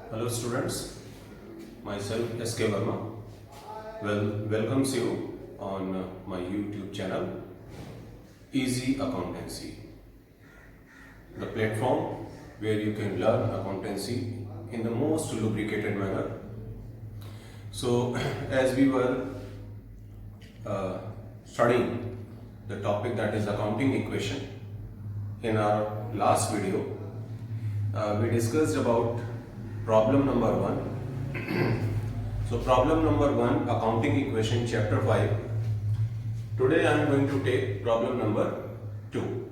Hello students, myself S.K. Verma welcomes you on my YouTube channel Easy Accountancy, the platform where you can learn accountancy in the most lubricated manner. So as we were studying the topic that is accounting equation, in our last video we discussed about problem number 1. So problem number 1, accounting equation, chapter 5. Today I am going to take problem number 2.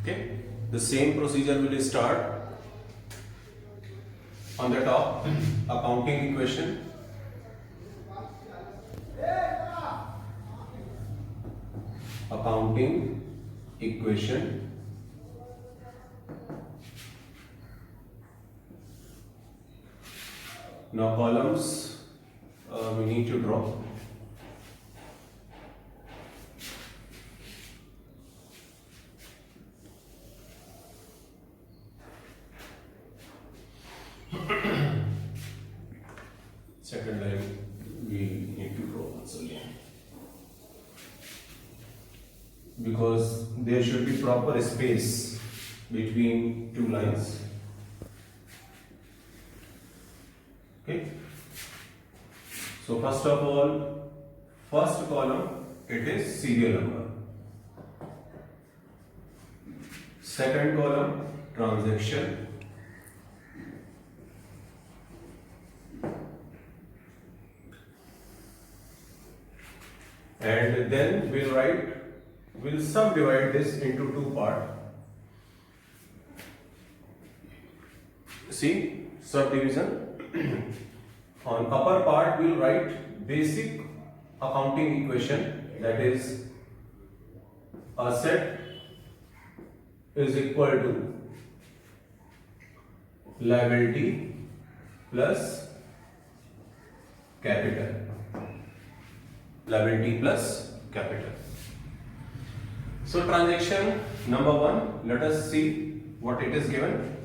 Okay, the same procedure will start on the top, accounting equation, accounting equation. Now columns we need to draw. Second line we need to draw once again, because there should be proper space between two lines. Okay, so first of all, first column it is serial number, second column transaction, and then we'll subdivide this into two parts. See, subdivision. On upper part we'll write basic accounting equation, that is asset is equal to liability plus capital, liability plus capital. So transaction number 1, let us see what it is given.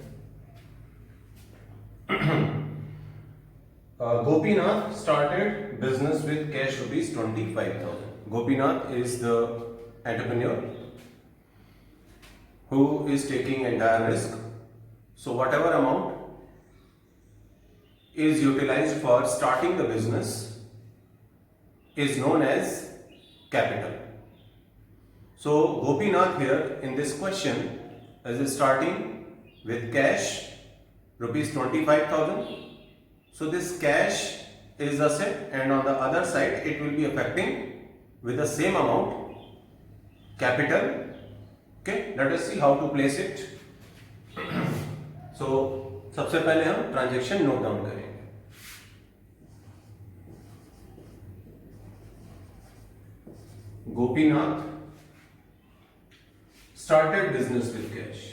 Gopinath started business with cash rupees 25,000. Gopinath is the entrepreneur who is taking entire risk. So whatever amount is utilized for starting the business is known as capital. So Gopinath here in this question is starting with cash rupees 25,000. So this cash is asset, and on the other side it will be affecting with the same amount capital. Okay, let us see how to place it. So सबसे पहले हम transaction note down करेंगे. Gopinath started business with cash.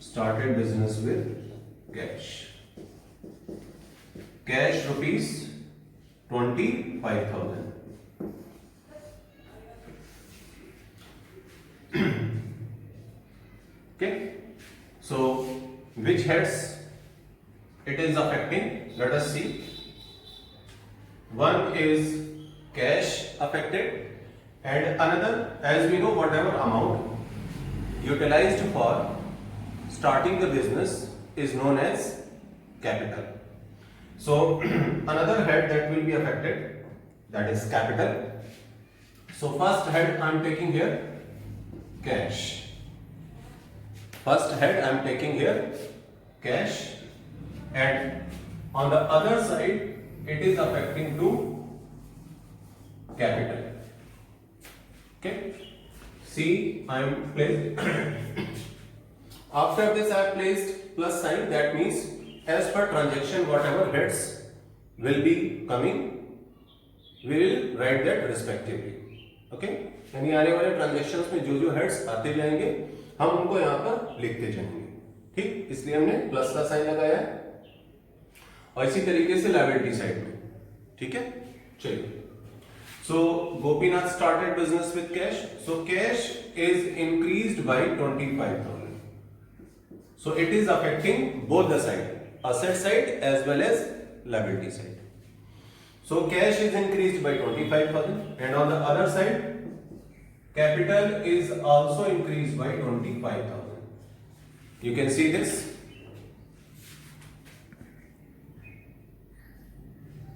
Started business with cash. Cash rupees 25,000. Okay. So which heads it is affecting? Let us see. One is cash affected, and another, as we know, whatever amount utilized for starting the business is known as capital. So another head that will be affected, that is capital. So first head I am taking here cash. First head I am taking here cash, and on the other side it is affecting to capital. Okay. See, I am placed. After this I have placed plus sign, that means as per transaction whatever heads will be coming, we will write that respectively. Okay, यानी आने वाले transactions में जो heads आते जाएंगे हम उनको यहाँ पर लिखते जाएंगे. ठीक, इसलिए हमने प्लस का साइन लगाया है, और इसी तरीके से लायबिलिटी साइड में. ठीक है, चलिए. So Gopinath started business with cash. So cash is increased by 25,000. So it is affecting both the side, asset side as well as liability side. So cash is increased by 25,000, and on the other side, capital is also increased by 25,000. You can see this.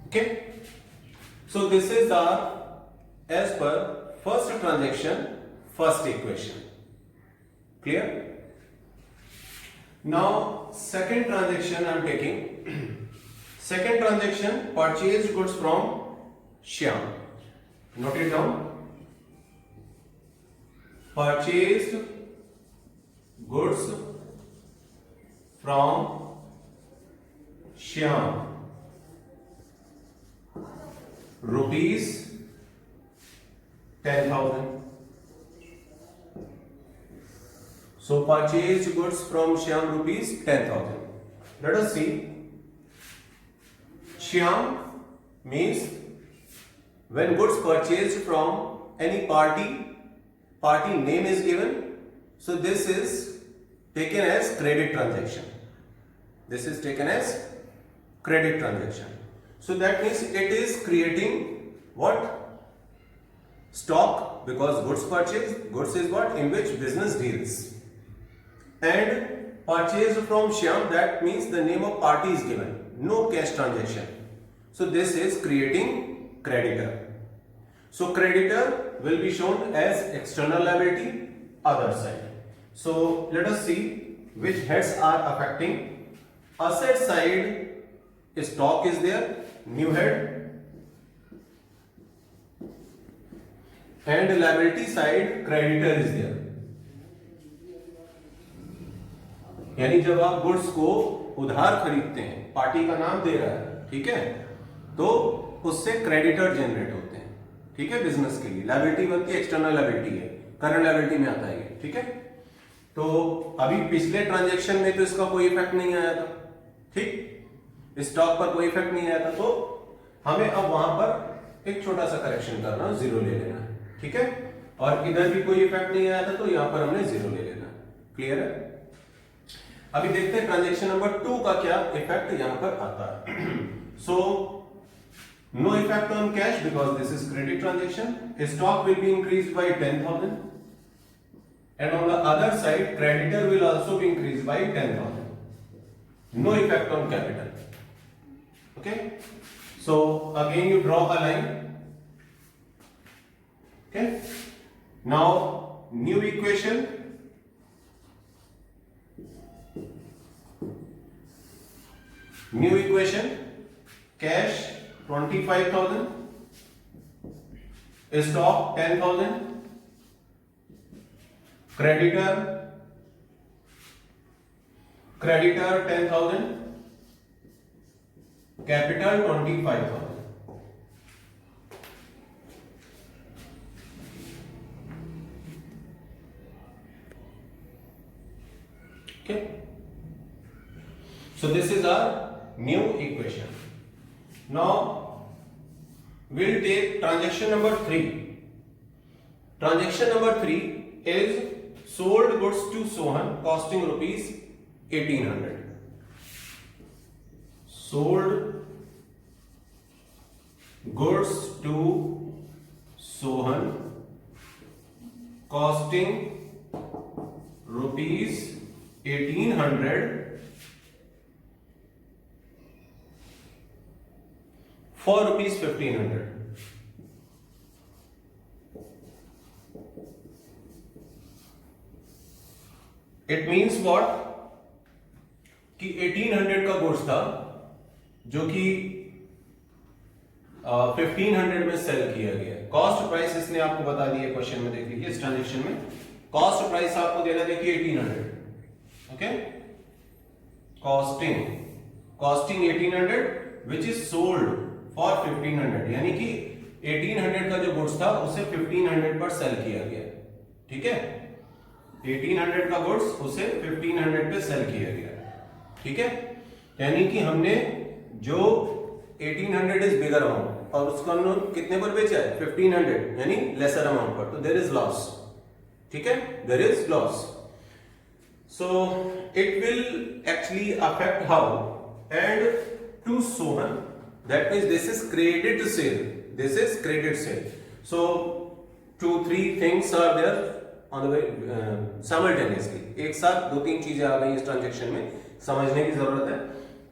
Okay. So this is our, as per first transaction, first equation. Clear? Now second transaction I am taking. Second transaction, purchased goods from Shyam. Note it down. Purchased goods from Shyam. Rupees 10,000. So purchased goods from Shyam, rupees 10,000. Let us see. Shyam means when goods purchased from any party name is given. So this is taken as credit transaction. This is taken as credit transaction. So that means it is creating what? Stock, because goods purchased. Goods is what? In which business deals. And purchased from Shyam, that means the name of party is given. No cash transaction. So this is creating creditor. So creditor will be shown as external liability, other side. So let us see which heads are affecting. Asset side, stock is there, new head. And liability side, creditor is there. यानी जब आप goods को उधार खरीदते हैं, party का नाम दे रहा है, ठीक है, तो उससे क्रेडिटर जनरेट होते हैं, ठीक है, बिजनेस के लिए. लायबिलिटी बनती है, एक्सटर्नल लायबिलिटी है, करंट लायबिलिटी में आता है, ठीक है. तो अभी पिछले ट्रांजैक्शन में तो इसका कोई इफेक्ट नहीं आया था, ठीक, स्टॉक पर कोई इफेक्ट नहीं आया था. तो हमें अब वहां पर एक छोटा सा करेक्शन करना, जीरो ले लेना है, ठीक है. और इधर भी कोई इफेक्ट नहीं आया था, तो यहां पर हमने जीरो ले लेना. क्लियर है? अभी देखते हैं ट्रांजैक्शन नंबर 2 का क्या इफेक्ट यहां पर आता है. So no effect on cash because this is credit transaction. Stock will be increased by 10,000 and on the other side creditor will also be increased by 10,000. No effect on capital. Okay, so again you draw a line. Okay, now new equation. New equation, cash 25,000, stock 10,000, creditor 10,000, capital 25,000. Okay, so this is our new equation. Now we'll take transaction number 3. Transaction number 3 is sold goods to Sohan costing rupees 1,800. Sold goods to Sohan costing rupees 1,800 for rupees 1,500. It means what? कि 1,800 का goods था जो कि 1,500 में cell किया गया. Cost price इसने आपको बता दिया क्वेश्चन में, देख लीजिए इस ट्रांजेक्शन में कॉस्ट प्राइस आपको देना, देखिए 1,800. Okay, costing 1,800 which is sold for 1,500, यानी कि 1,800 का जो गुड्स था उसे 1,500 पर सेल किया गया. ठीक है, 1,800 का गुड्स उसे 1,500 पे सेल किया गया. ठीक है, यानी कि हमने जो 1,800 इज बिगर अमाउंट, और उसको हमने कितने पर बेचा है 1500 यानी लेसर अमाउंट पर, तो देयर इज लॉस। ठीक है, there is loss. So it will actually affect how and to Sohan, that means this is credit sale, this is credit sale. So 2-3 things are there on the way simultaneously, एक साथ 2-3 चीजें आ गई इस transaction में, समझने की जरूरत है।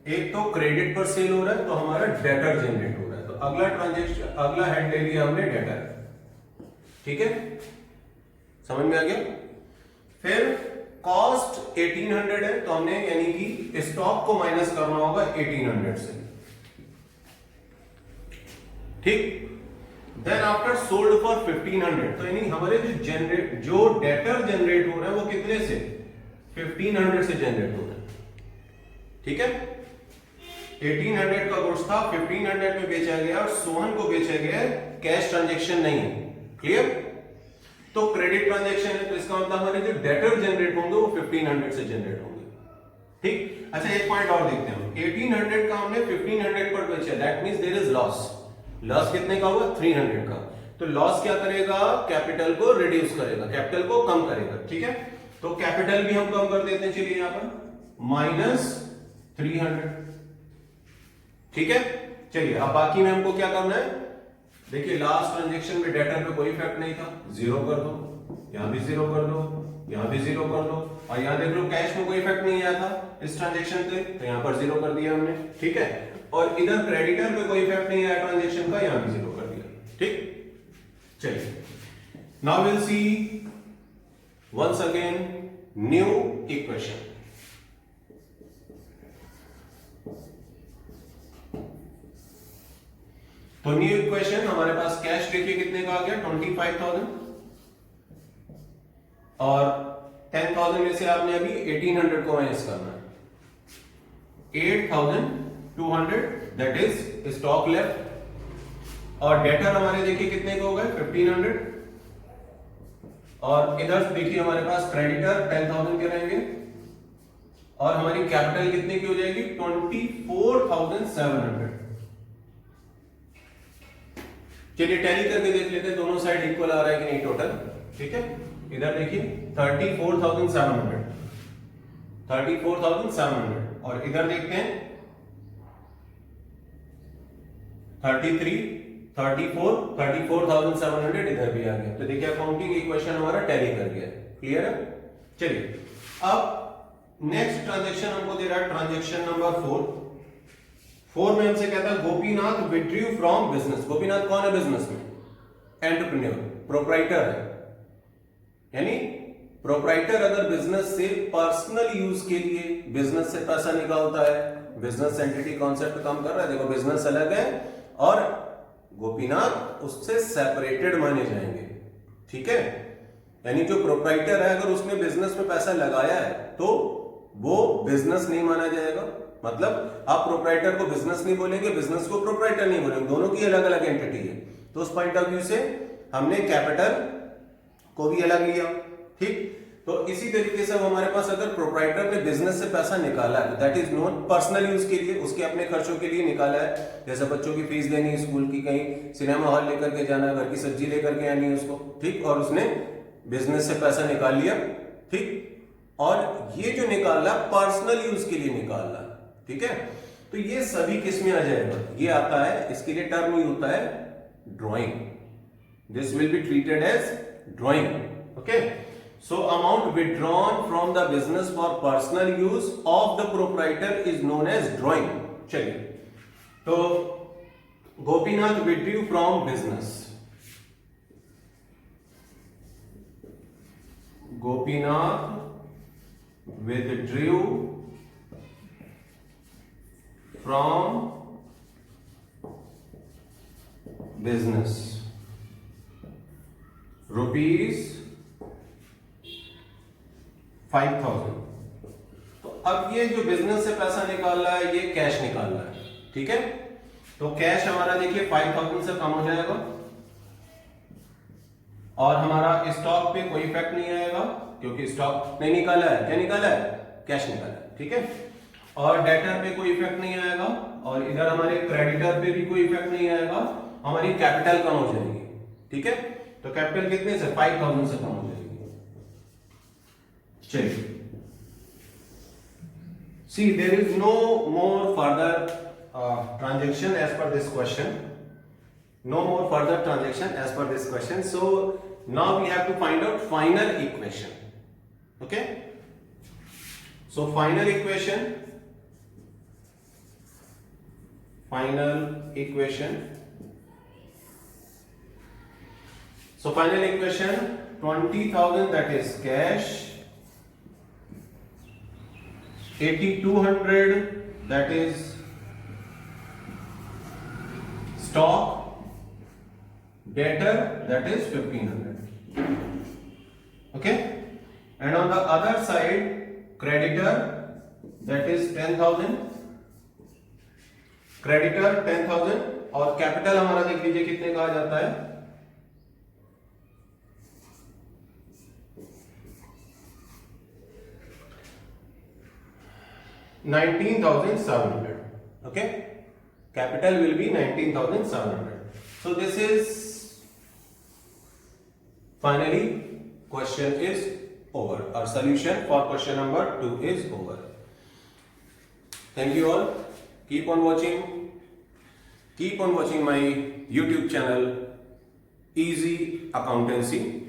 एक तो क्रेडिट पर सेल हो रहा है तो हमारा डेटर जनरेट हो रहा है, तो अगला ट्रांजेक्शन, अगला हेड ले लिया हमने डेटर। ठीक है, समझ में आ गया। फिर कॉस्ट 1800 है तो हमने यानी कि स्टॉक को माइनस करना होगा 1800 से। ठीक, देन आफ्टर सोल्ड फॉर 1500, तो यानी हमारे जो डेटर जनरेट हो रहा है वो कितने से 1500 से जनरेट हो रहा है। ठीक है, 1800 का गुड्स था, 1500 में बेचा गया और सोहन को बेचा गया, कैश ट्रांजैक्शन नहीं है। क्लियर, तो क्रेडिट ट्रांजैक्शन है तो इसका मतलब हमारे जो डेटर जनरेट होंगे वो 1500 से जनरेट होंगे। ठीक, अच्छा एक पॉइंट और देखते हैं, 1800 का हमने 1500 पर बेचा, that means there is loss. Loss कितने का हुआ 300 का, तो लॉस क्या करेगा, कैपिटल को रिड्यूस करेगा, कैपिटल को कम करेगा। ठीक है, तो कैपिटल भी हम कम कर देते हैं, चलिए यहां पर -300। ठीक है, चलिए अब बाकी में हमको क्या करना है, देखिए लास्ट ट्रांजैक्शन में डेटर पे कोई इफेक्ट नहीं था, 0 कर दो, यहां भी 0 कर दो, यहां भी 0 कर दो, और यहां देख लो कैश में कोई इफेक्ट नहीं आया था इस ट्रांजैक्शन पे, तो यहां पर 0 कर दिया हमने। ठीक है, और इधर क्रेडिटर पे कोई इफेक्ट नहीं आया ट्रांजैक्शन का, यहां भी 0 कर दिया। ठीक, चलिए now will see once again new equation. तो न्यू इक्वेशन हमारे पास कैश देखिए कितने का आ गया 25,000, और 10,000 में से आपने अभी 1800 को माइनस करना है, 8,200 दैट इज स्टॉक लेफ्ट, और डेटर हमारे देखिए कितने को हो गए 1500, और इधर देखिए हमारे पास क्रेडिटर 10,000 के रहेंगे, और हमारी कैपिटल कितने की हो जाएगी 24,700। चलिए टैली करके देख लेते हैं दोनों साइड इक्वल आ रहा है कि नहीं टोटल। ठीक है, इधर देखिए 34,700, 34,700, और इधर देखते हैं 33, 34, 34,700 इधर भी आ गया। तो देखिए अकाउंटिंग इक्वेशन हमारा टैली कर गया। क्लियर है, चलिए अब नेक्स्ट ट्रांजैक्शन हमको दे रहा है ट्रांजैक्शन नंबर 4 में हमसे कहता है Gopinath withdrew from business. Gopinath कौन है बिजनेस में, एंटरप्रेन्योर, प्रोप्राइटर है, यानी प्रोप्राइटर अगर बिजनेस से पर्सनल यूज के लिए बिजनेस से पैसा निकालता है, बिजनेस एंटिटी कॉन्सेप्ट काम कर रहा है, देखो बिजनेस अलग है और गोपीनाथ उससे सेपरेटेड माने जाएंगे। ठीक है, यानी जो प्रोप्राइटर है अगर उसने बिजनेस में पैसा लगाया है तो वो बिजनेस नहीं माना जाएगा। मतलब आप प्रोप्राइटर को बिजनेस नहीं बोलेंगे, बिजनेस को प्रोप्राइटर नहीं बोलेंगे, दोनों की अलग अलग एंटिटी है। तो उस पॉइंट ऑफ व्यू से हमने कैपिटल को भी अलग लिया। ठीक, तो इसी तरीके से हमारे पास अगर प्रोप्राइटर ने बिजनेस से पैसा निकाला है that is known personal use के लिए, उसके अपने खर्चों के लिए निकाला है, जैसे बच्चों की फीस देनी, स्कूल की, कहीं सिनेमा हॉल लेकर के जाना, घर की सब्जी लेकर के आनी है उसको। ठीक, और उसने बिजनेस से पैसा निकाल लिया। ठीक, और ये जो निकाला पर्सनल यूज के लिए निकाला। ठीक है, तो ये सभी किस में आ जाएगा, ये आता है, इसके लिए टर्म ही होता है drawing. This will be treated as drawing. Okay, so amount withdrawn from the business for personal use of the proprietor is known as drawing. चलिए, तो Gopinath withdrew from business, Gopinath withdrew from business ₹5,000। तो अब ये जो business से पैसा निकाल रहा है ये कैश निकाल रहा है। ठीक है, तो कैश हमारा देखिए 5,000 से कम हो जाएगा और हमारा स्टॉक पे कोई इफेक्ट नहीं आएगा क्योंकि स्टॉक नहीं निकाला है, क्या निकाला है, कैश निकाला है। ठीक है, और डेटर पे कोई इफेक्ट नहीं आएगा और इधर हमारे क्रेडिटर पे भी कोई इफेक्ट नहीं आएगा हमारी कैपिटल कम हो जाएगी, ठीक है। तो कैपिटल कितने से 5000 से कम हो जाएगी। चलिए, see there is no more further transaction as per this question, no more further transaction as per this question. So now we have to find out final equation. Okay, so final equation so final equation 20,000 that is cash, 8,200 that is stock, debtor that is 1,500. Okay, and on the other side creditor that is 10,000, creditor 10,000 और capital हमारा देख लीजिए कितने कहा जाता है 19,700. Okay, capital will be 19,700. So this is finally question is over. Our solution for question number 2 is over. Thank you all. Keep on watching my YouTube channel Easy Accountancy.